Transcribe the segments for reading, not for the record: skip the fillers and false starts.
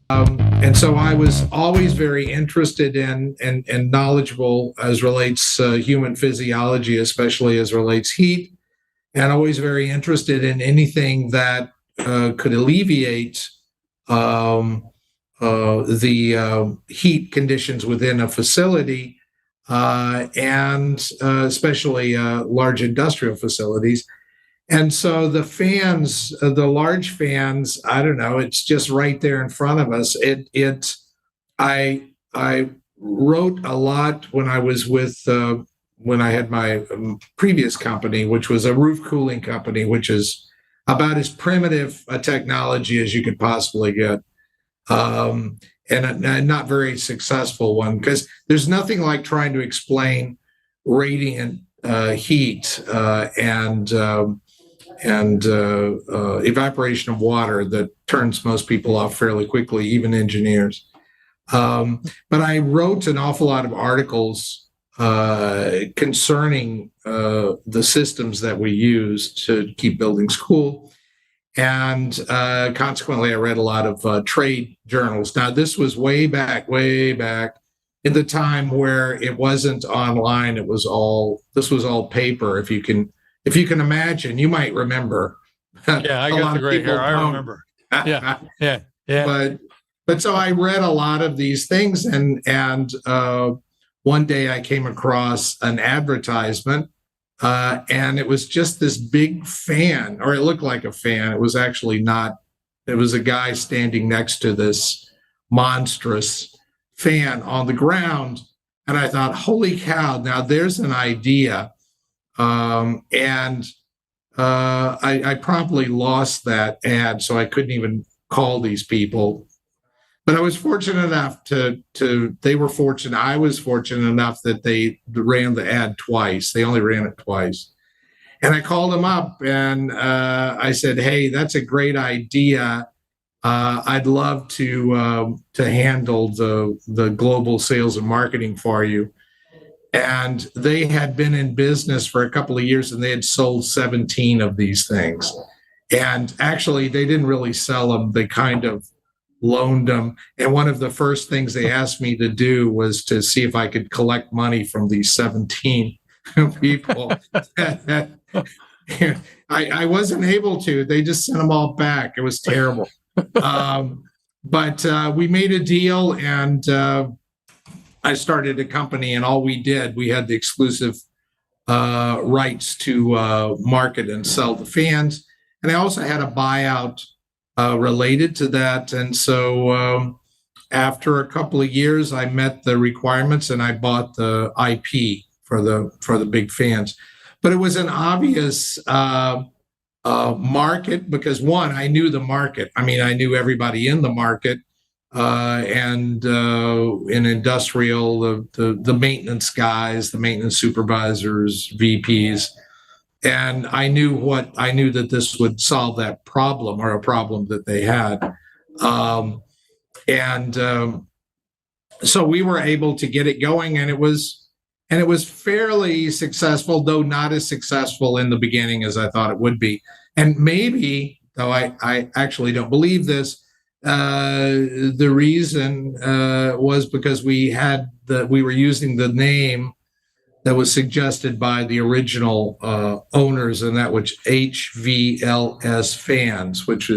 And so I was always very interested in and knowledgeable as relates human physiology, especially as relates heat, and always very interested in anything that could alleviate um, the heat conditions within a facility, and especially large industrial facilities. And so the fans, the large fans, I don't know, it's just right there in front of us. I wrote a lot when I was with, when I had my previous company, which was a roof cooling company, which is about as primitive a technology as you could possibly get. And a not very successful one, because there's nothing like trying to explain radiant heat and evaporation of water that turns most people off fairly quickly, even engineers. But I wrote an awful lot of articles concerning the systems that we use to keep buildings cool. And consequently, I read a lot of trade journals. Now, this was way back in the time where it wasn't online. This was all paper. If you can imagine, you might remember. Yeah, I got the gray hair. I remember. Yeah, yeah, yeah. But so I read a lot of these things, and one day I came across an advertisement, and it was just this big fan, or it looked like a fan. It was actually not. It was a guy standing next to this monstrous fan on the ground, and I thought, holy cow! Now there's an idea. And I promptly lost that ad, so I couldn't even call these people. But I was fortunate enough they were fortunate. I was fortunate enough that they ran the ad twice. They only ran it twice. And I called them up and I said, hey, that's a great idea. I'd love to handle the global sales and marketing for you. And they had been in business for a couple of years and they had sold 17 of these things. And actually, they didn't really sell them. They kind of loaned them. And one of the first things they asked me to do was to see if I could collect money from these 17 people. I wasn't able to. They just sent them all back. It was terrible. But we made a deal, and I started a company, and all we had the exclusive rights to market and sell the fans. And I also had a buyout related to that. And so after a couple of years, I met the requirements and I bought the IP for the big fans. But it was an obvious market because, one, I knew the market. I mean, I knew everybody in the market. And in industrial, the maintenance guys, the maintenance supervisors, VPs, and I knew that this would solve that problem, or a problem that they had, so we were able to get it going, and it was fairly successful, though not as successful in the beginning as I thought it would be. And maybe, though I actually don't believe this, the reason was because we were using the name that was suggested by the original owners, and that was HVLS fans, which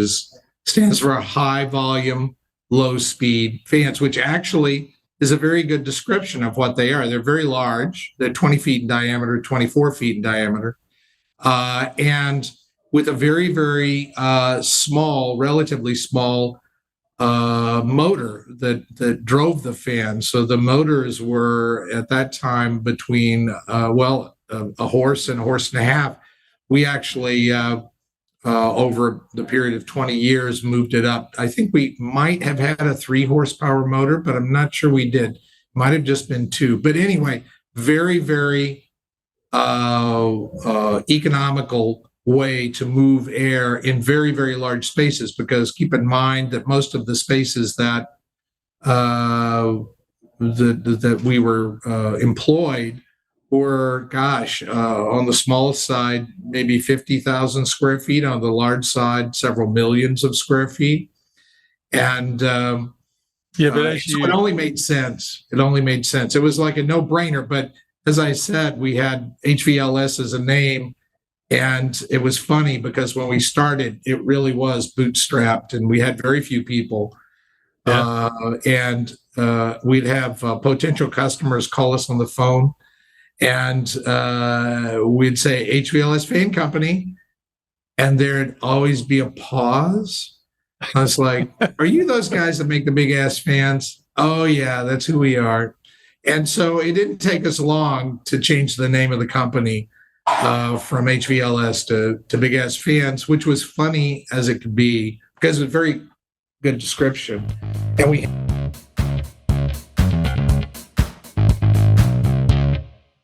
stands for high volume, low speed fans, which actually is a very good description of what they are. They're very large. They're 20 feet in diameter, 24 feet in diameter, and with a very, very small, relatively small motor that drove the fan. So the motors were at that time between a horse and a horse and a half. We actually over the period of 20 years moved it up. I think we might have had a 3 horsepower motor, but I'm not sure we did. Might have just been 2. But anyway, very, very economical way to move air in very, very large spaces, because keep in mind that most of the spaces that we were employed were, on the small side, maybe 50,000 square feet, on the large side, several millions of square feet. And Yeah, but as so it only made sense. It only made sense. It was like a no-brainer. But as I said, we had HVLS as a name, and it was funny because when we started, it really was bootstrapped, and we had very few people. Yeah. And we'd have potential customers call us on the phone, and we'd say HVLS Fan Company, and there'd always be a pause. I was like, "Are you those guys that make the big ass fans?" "Oh yeah, that's who we are." And so it didn't take us long to change the name of the company from HVLS to Big Ass Fans, which was funny as it could be because it was a very good description. And we